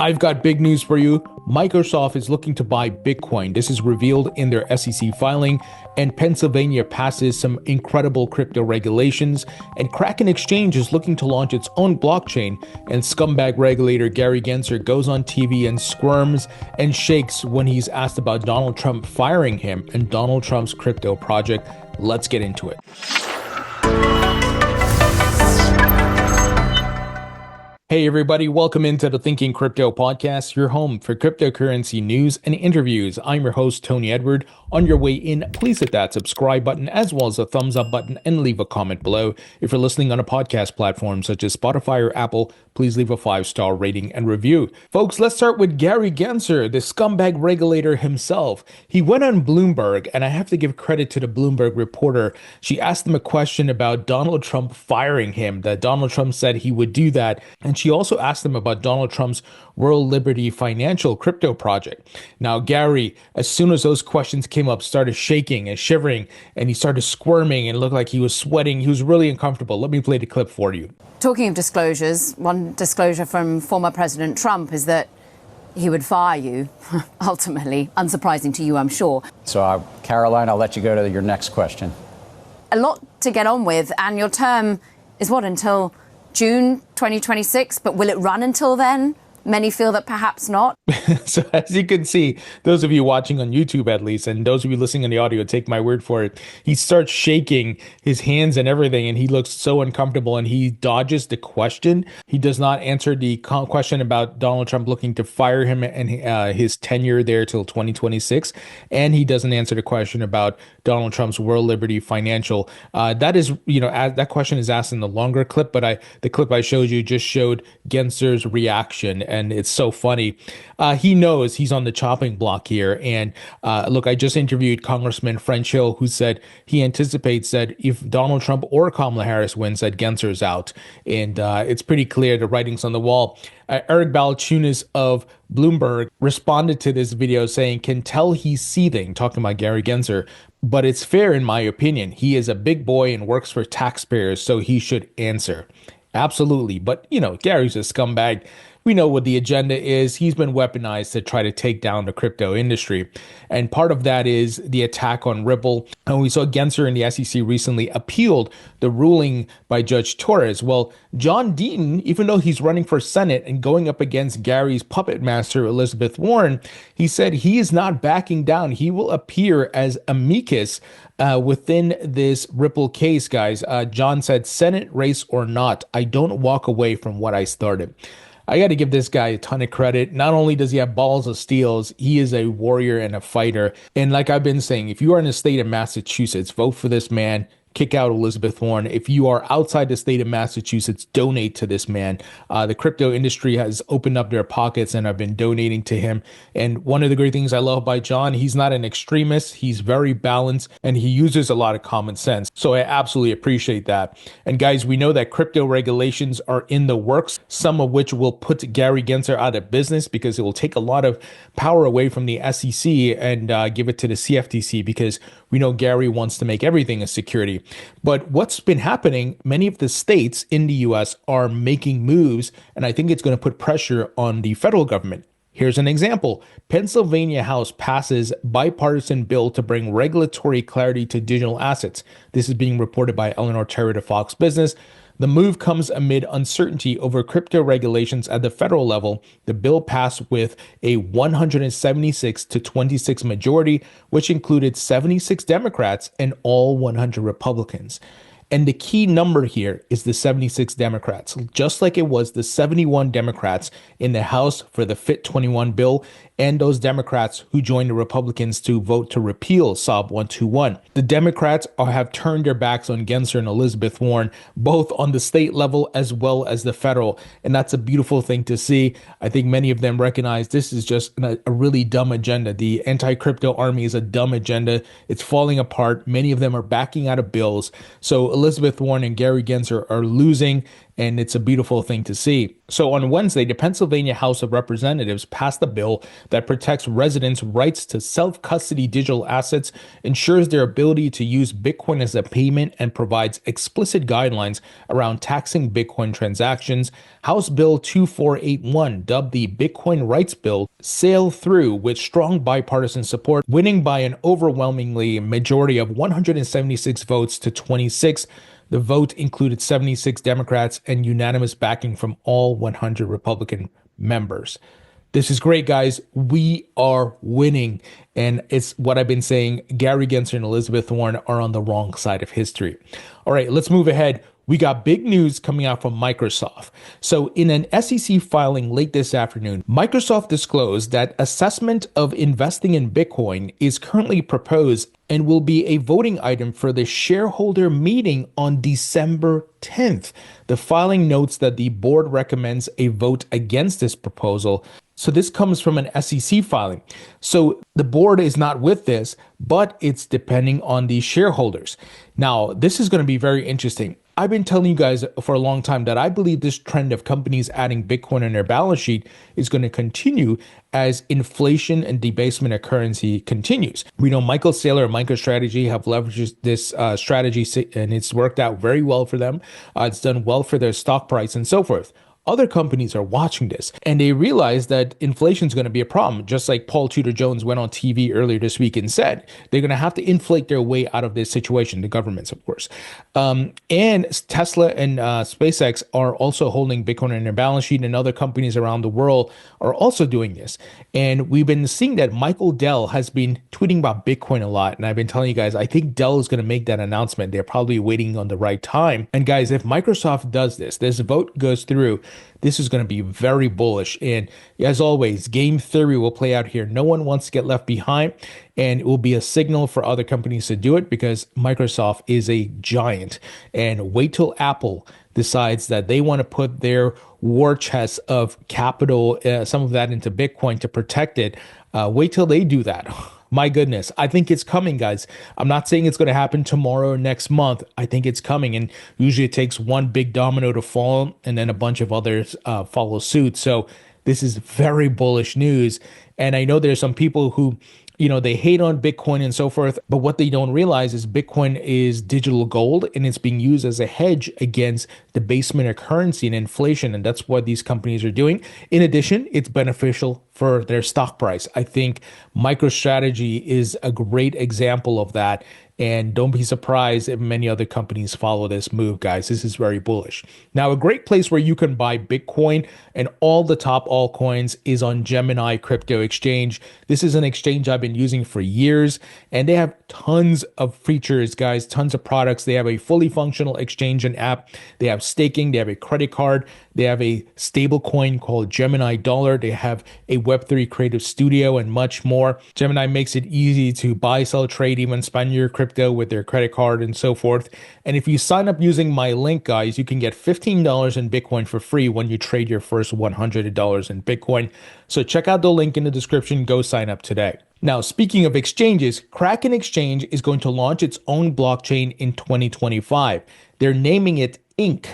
I've got big news for you. Microsoft is looking to buy Bitcoin. This is revealed in their SEC filing, and Pennsylvania passes some incredible crypto regulations, and Kraken Exchange is looking to launch its own blockchain, and scumbag regulator Gary Gensler goes on TV and squirms and shakes when he's asked about Donald Trump firing him and Donald Trump's crypto project. Let's get into it. Hey everybody, welcome into the Thinking Crypto podcast, your home for cryptocurrency news and interviews. I'm your host, Tony Edward. On your way in, please hit that subscribe button as well as the thumbs up button and leave a comment below. If you're listening on a podcast platform such as Spotify or Apple, please leave a 5-star rating and review. Folks, let's start with Gary Gensler, the scumbag regulator himself. He went on Bloomberg, and I have to give credit to the Bloomberg reporter. She asked him a question about Donald Trump firing him, that Donald Trump said he would do that. And she also asked him about Donald Trump's World Liberty Financial crypto project. Now, Gary, as soon as those questions came up, started shaking and shivering, and he started squirming and looked like he was sweating. He was really uncomfortable. Let me play the clip for you. Talking of disclosures, one disclosure from former President Trump is that he would fire you, ultimately. Unsurprising to you, I'm sure. So, Caroline, I'll let you go to your next question. A lot to get on with, and your term is what, until June 2026? But will it run until then? Many feel that perhaps not. So as you can see, those of you watching on YouTube at least, and those of you listening on the audio, take my word for it. He starts shaking his hands and everything, and he looks so uncomfortable, and he dodges the question. He does not answer the question about Donald Trump looking to fire him and his tenure there till 2026. And he doesn't answer the question about Donald Trump's World Liberty Financial. That is, that question is asked in the longer clip, but the clip I showed you just showed Gensler's reaction. And it's so funny. He knows he's on the chopping block here. And look, I just interviewed Congressman French Hill, who said he anticipates that if Donald Trump or Kamala Harris wins, that Gensler's out. And it's pretty clear, the writing's on the wall. Eric Balchunas of Bloomberg responded to this video saying, can tell he's seething, talking about Gary Gensler. But it's fair in my opinion. He is a big boy and works for taxpayers, so he should answer. Absolutely. But, Gary's a scumbag. We know what the agenda is. He's been weaponized to try to take down the crypto industry. And part of that is the attack on Ripple. And we saw Gensler in the SEC recently appealed the ruling by Judge Torres. Well, John Deaton, even though he's running for Senate and going up against Gary's puppet master, Elizabeth Warren, he said he is not backing down. He will appear as amicus within this Ripple case, guys. John said, Senate race or not, I don't walk away from what I started. I got to give this guy a ton of credit. Not only does he have balls of steels, he is a warrior and a fighter. And like I've been saying, if you are in the state of Massachusetts, vote for this man. Kick out Elizabeth Warren. If you are outside the state of Massachusetts, donate to this man. The crypto industry has opened up their pockets and have been donating to him. And one of the great things I love by John, he's not an extremist. He's very balanced and he uses a lot of common sense. So I absolutely appreciate that. And guys, we know that crypto regulations are in the works, some of which will put Gary Gensler out of business because it will take a lot of power away from the SEC and give it to the CFTC, because we know Gary wants to make everything a security. But what's been happening, many of the states in the US are making moves, and I think it's going to put pressure on the federal government. Here's an example. Pennsylvania House passes bipartisan bill to bring regulatory clarity to digital assets. This is being reported by Eleanor Terry to Fox Business. The move comes amid uncertainty over crypto regulations at the federal level. The bill passed with a 176 to 26 majority, which included 76 Democrats and all 100 Republicans. And the key number here is the 76 Democrats, just like it was the 71 Democrats in the House for the FIT 21 bill, and those Democrats who joined the Republicans to vote to repeal SOB 121. The Democrats have turned their backs on Gensler and Elizabeth Warren, both on the state level as well as the federal. And that's a beautiful thing to see. I think many of them recognize this is just a really dumb agenda. The anti-crypto army is a dumb agenda. It's falling apart. Many of them are backing out of bills. So Elizabeth Warren and Gary Gensler are losing. and it's a beautiful thing to see. So on Wednesday, the Pennsylvania House of Representatives passed a bill that protects residents' rights to self-custody digital assets, ensures their ability to use Bitcoin as a payment, and provides explicit guidelines around taxing Bitcoin transactions. House Bill 2481, dubbed the Bitcoin Rights Bill, sailed through with strong bipartisan support, winning by an overwhelmingly majority of 176 votes to 26. The vote included 76 Democrats and unanimous backing from all 100 Republican members. This is great, guys. We are winning. And it's what I've been saying. Gary Gensler and Elizabeth Warren are on the wrong side of history. All right, let's move ahead. We got big news coming out from Microsoft. So in an SEC filing late this afternoon, Microsoft disclosed that assessment of investing in Bitcoin is currently proposed and will be a voting item for the shareholder meeting on December 10th. The filing notes that the board recommends a vote against this proposal. So this comes from an SEC filing. So the board is not with this, but it's depending on the shareholders. Now, this is going to be very interesting. I've been telling you guys for a long time that I believe this trend of companies adding Bitcoin on their balance sheet is going to continue as inflation and debasement of currency continues. We know Michael Saylor and MicroStrategy have leveraged this strategy, and it's worked out very well for them. It's done well for their stock price and so forth. Other companies are watching this and they realize that inflation is going to be a problem. Just like Paul Tudor Jones went on TV earlier this week and said, they're going to have to inflate their way out of this situation, the governments, of course. And Tesla and SpaceX are also holding Bitcoin on their balance sheet, and other companies around the world are also doing this. And we've been seeing that Michael Dell has been tweeting about Bitcoin a lot. And I've been telling you guys, I think Dell is going to make that announcement. They're probably waiting on the right time. And guys, if Microsoft does this vote goes through, this is going to be very bullish. And as always, game theory will play out here. No one wants to get left behind, and it will be a signal for other companies to do it because Microsoft is a giant. And wait till Apple decides that they want to put their war chest of capital, some of that into Bitcoin to protect it. Wait till they do that. My goodness, I think it's coming, guys. I'm not saying it's going to happen tomorrow or next month. I think it's coming, and usually it takes one big domino to fall and then a bunch of others follow suit. So this is very bullish news. And I know there's some people who, they hate on Bitcoin and so forth, but what they don't realize is Bitcoin is digital gold and it's being used as a hedge against debasement of currency and inflation. And that's what these companies are doing. In addition, it's beneficial for their stock price. I think MicroStrategy is a great example of that. And don't be surprised if many other companies follow this move, guys. This is very bullish. Now, a great place where you can buy Bitcoin and all the top altcoins is on Gemini Crypto Exchange. This is an exchange I've been using for years, and they have tons of features, guys, tons of products. They have a fully functional exchange and app. They have staking. They have a credit card. They have a stable coin called Gemini Dollar. They have a Web3 creative studio and much more. Gemini makes it easy to buy, sell, trade, even spend your crypto with their credit card and so forth. And if you sign up using my link, guys, you can get $15 in Bitcoin for free when you trade your first $100 in Bitcoin. So check out the link in the description. Go sign up today. Now, speaking of exchanges, Kraken Exchange is going to launch its own blockchain in 2025. They're naming it Inc.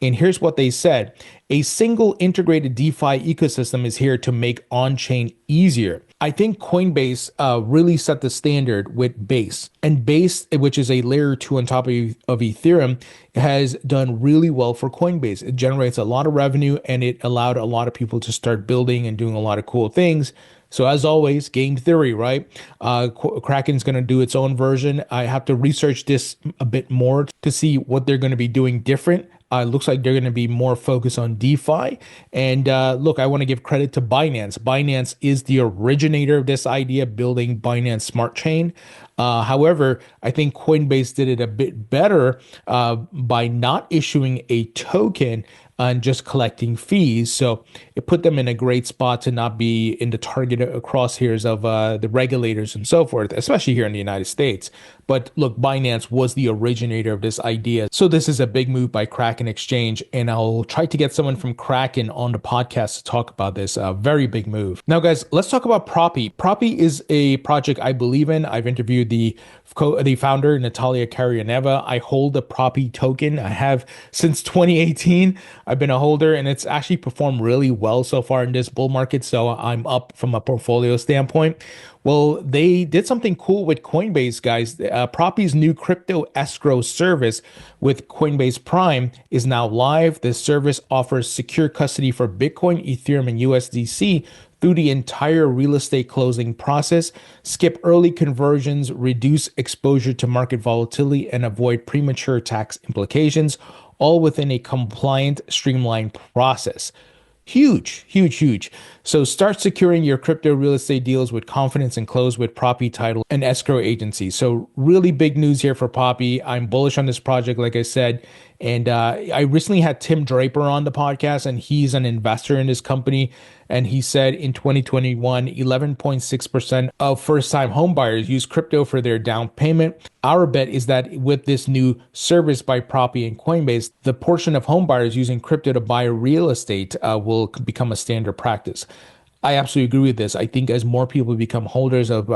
And here's what they said. A single integrated DeFi ecosystem is here to make on-chain easier. I think Coinbase really set the standard with Base. And Base, which is a layer 2 on top of Ethereum, has done really well for Coinbase. It generates a lot of revenue and it allowed a lot of people to start building and doing a lot of cool things. So as always, game theory, right? Kraken's going to do its own version. I have to research this a bit more to see what they're going to be doing different. Looks like they're going to be more focused on DeFi. And look, I want to give credit to Binance. Binance is the originator of this idea, building Binance Smart Chain. However, I think Coinbase did it a bit better by not issuing a token and just collecting fees. So it put them in a great spot to not be in the target crosshairs of the regulators and so forth, especially here in the United States. But look, Binance was the originator of this idea. So this is a big move by Kraken Exchange, and I'll try to get someone from Kraken on the podcast to talk about this. Very big move. Now, guys, let's talk about Propy. Propy is a project I believe in. I've interviewed the founder, Natalia Karyaneva. I hold the Propy token. I have since 2018. I've been a holder, and it's actually performed really well so far in this bull market. So I'm up from a portfolio standpoint. Well, they did something cool with Coinbase, guys. Propy's new crypto escrow service with Coinbase Prime is now live. This service offers secure custody for Bitcoin, Ethereum, and USDC through the entire real estate closing process, skip early conversions, reduce exposure to market volatility, and avoid premature tax implications, all within a compliant, streamlined process. Huge, huge, huge. So start securing your crypto real estate deals with confidence and close with Propy title and escrow agency. So really big news here for Propy. I'm bullish on this project, like I said. And I recently had Tim Draper on the podcast, and he's an investor in this company. And he said in 2021, 11.6% of first-time homebuyers use crypto for their down payment. Our bet is that with this new service by Propy and Coinbase, the portion of homebuyers using crypto to buy real estate will become a standard practice. I absolutely agree with this. I think as more people become holders of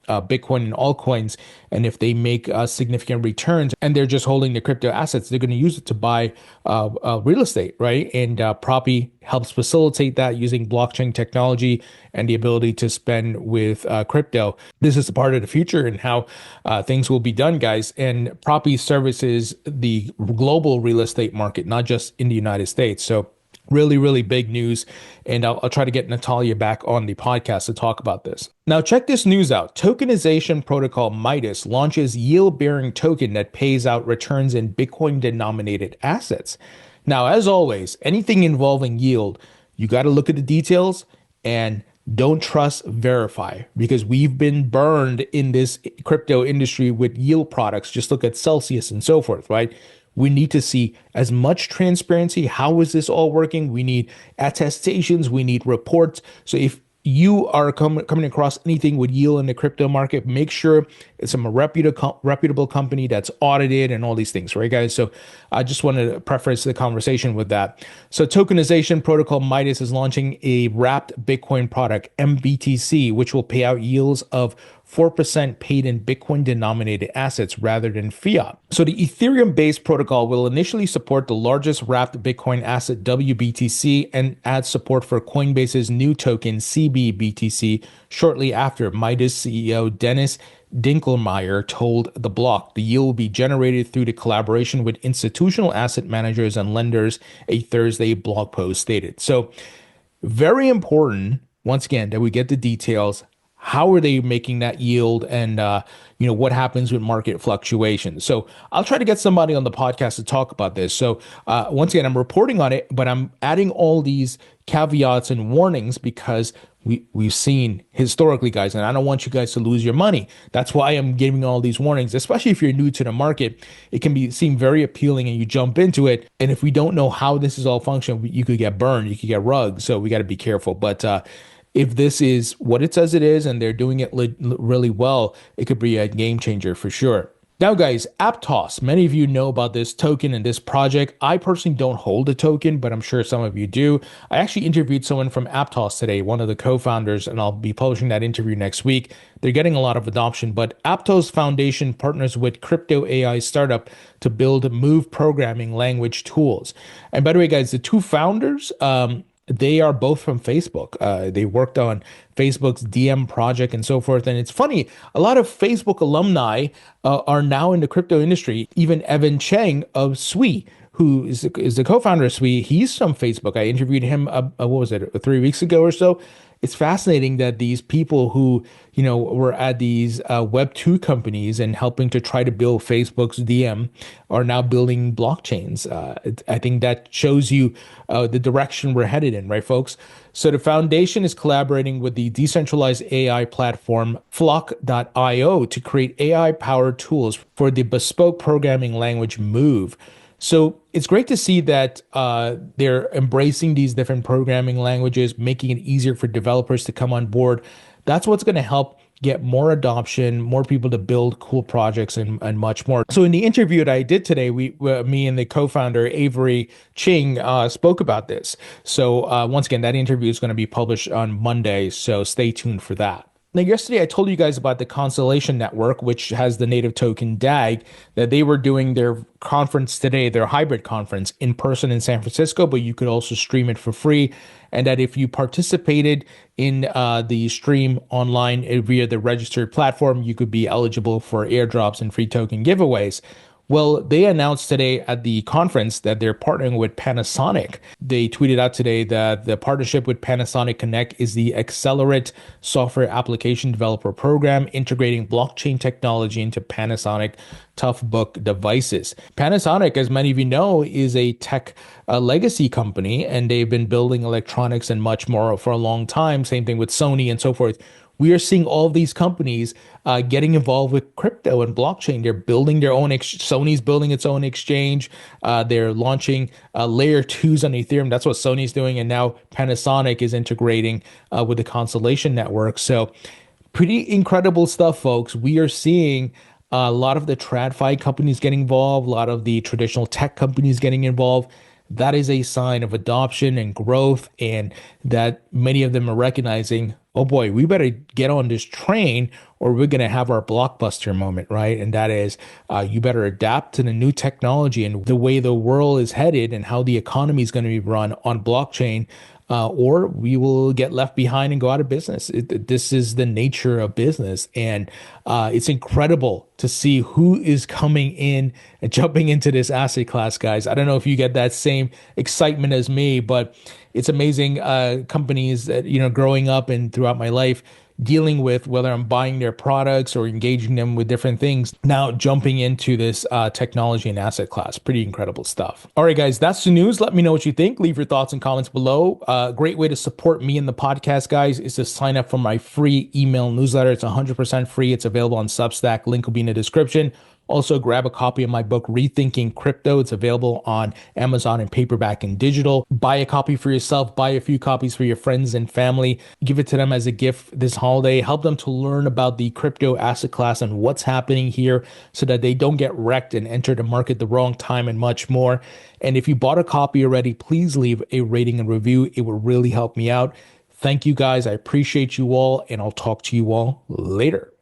Bitcoin and altcoins, and if they make significant returns and they're just holding the crypto assets, they're going to use it to buy real estate, right? And Propy helps facilitate that using blockchain technology and the ability to spend with crypto. This is a part of the future and how things will be done, guys. And Propy services the global real estate market, not just in the United States. So really, really big news. And I'll try to get Natalia back on the podcast to talk about this. Now, check this news out. Tokenization protocol Midas launches yield-bearing token that pays out returns in Bitcoin-denominated assets. Now, as always, anything involving yield, you got to look at the details and don't trust, verify, because we've been burned in this crypto industry with yield products. Just look at Celsius and so forth, right? We need to see as much transparency. How is this all working? We need attestations. We need reports. So if you are coming across anything with yield in the crypto market, make sure it's from a reputable company that's audited and all these things, right, guys? So I just wanted to preface the conversation with that. So tokenization protocol Midas is launching a wrapped Bitcoin product, MBTC, which will pay out yields of 4% paid in Bitcoin denominated assets rather than fiat. So the Ethereum based protocol will initially support the largest wrapped Bitcoin asset WBTC and add support for Coinbase's new token CBBTC shortly after. Midas CEO Dennis Dinkelmeyer told The Block the yield will be generated through the collaboration with institutional asset managers and lenders, a Thursday blog post stated. So very important, once again, that we get the details. How are they making that yield, and what happens with market fluctuations? So I'll try to get somebody on the podcast to talk about this. So once again, I'm reporting on it, but I'm adding all these caveats and warnings because we've seen historically, guys, and I don't want you guys to lose your money. That's why I'm giving all these warnings, especially if you're new to the market. It can seem very appealing and you jump into it. And if we don't know how this is all functioning, you could get burned, you could get rugged. So we got to be careful. But if this is what it says it is and they're doing it really well, it could be a game changer for sure. Now, guys, Aptos, many of you know about this token and this project. I personally don't hold a token, but I'm sure some of you do. I actually interviewed someone from Aptos today, one of the co-founders, and I'll be publishing that interview next week. They're getting a lot of adoption, but Aptos Foundation partners with Crypto AI startup to build Move programming language tools. And by the way, guys, the two founders, they are both from Facebook. They worked on Facebook's DM project and so forth. And it's funny, a lot of Facebook alumni are now in the crypto industry. Even Evan Cheng of Sui, who is the co-founder of Sui, he's from Facebook. I interviewed him, 3 weeks ago or so. It's fascinating that these people who, were at these Web 2 companies and helping to try to build Facebook's DM are now building blockchains. I think that shows you the direction we're headed in, right, folks? So the foundation is collaborating with the decentralized AI platform Flock.io to create AI-powered tools for the bespoke programming language Move. So it's great to see that they're embracing these different programming languages, making it easier for developers to come on board. That's what's going to help get more adoption, more people to build cool projects and much more. So in the interview that I did today, me and the co-founder Avery Ching spoke about this. So once again, that interview is going to be published on Monday. So stay tuned for that. Now, yesterday I told you guys about the Constellation Network, which has the native token DAG, that they were doing their conference today, their hybrid conference in person in San Francisco, but you could also stream it for free. And that if you participated in the stream online via the registered platform, you could be eligible for airdrops and free token giveaways. Well, they announced today at the conference that they're partnering with Panasonic. They tweeted out today that the partnership with Panasonic Connect is the Accelerate Software Application Developer Program, integrating blockchain technology into Panasonic Toughbook devices. Panasonic, as many of you know, is a tech legacy company, and they've been building electronics and much more for a long time. Same thing with Sony and so forth. We are seeing all of these companies getting involved with crypto and blockchain. They're building their own. Sony's building its own exchange. They're launching layer twos on Ethereum. That's what Sony's doing, and now Panasonic is integrating with the Constellation network. So, pretty incredible stuff, folks. We are seeing a lot of the TradFi companies getting involved. A lot of the traditional tech companies getting involved. That is a sign of adoption and growth, and that many of them are recognizing, oh boy, we better get on this train or we're going to have our blockbuster moment, right? And that is, you better adapt to the new technology and the way the world is headed and how the economy is going to be run on blockchain. Or we will get left behind and go out of business. This is the nature of business. And it's incredible to see who is coming in and jumping into this asset class, guys. I don't know if you get that same excitement as me, but it's amazing companies that, growing up and throughout my life, dealing with whether I'm buying their products or engaging them with different things, now jumping into this technology and asset class. Pretty incredible stuff. All right, guys, that's the news. Let me know what you think. Leave your thoughts and comments below. Great way to support me and the podcast, guys, is to sign up for my free email newsletter. It's 100% free. It's available on Substack. Link will be in the description. Also, grab a copy of my book, Rethinking Crypto. It's available on Amazon in paperback and digital. Buy a copy for yourself. Buy a few copies for your friends and family. Give it to them as a gift this holiday. Help them to learn about the crypto asset class and what's happening here so that they don't get wrecked and enter the market the wrong time and much more. And if you bought a copy already, please leave a rating and review. It will really help me out. Thank you, guys. I appreciate you all, and I'll talk to you all later.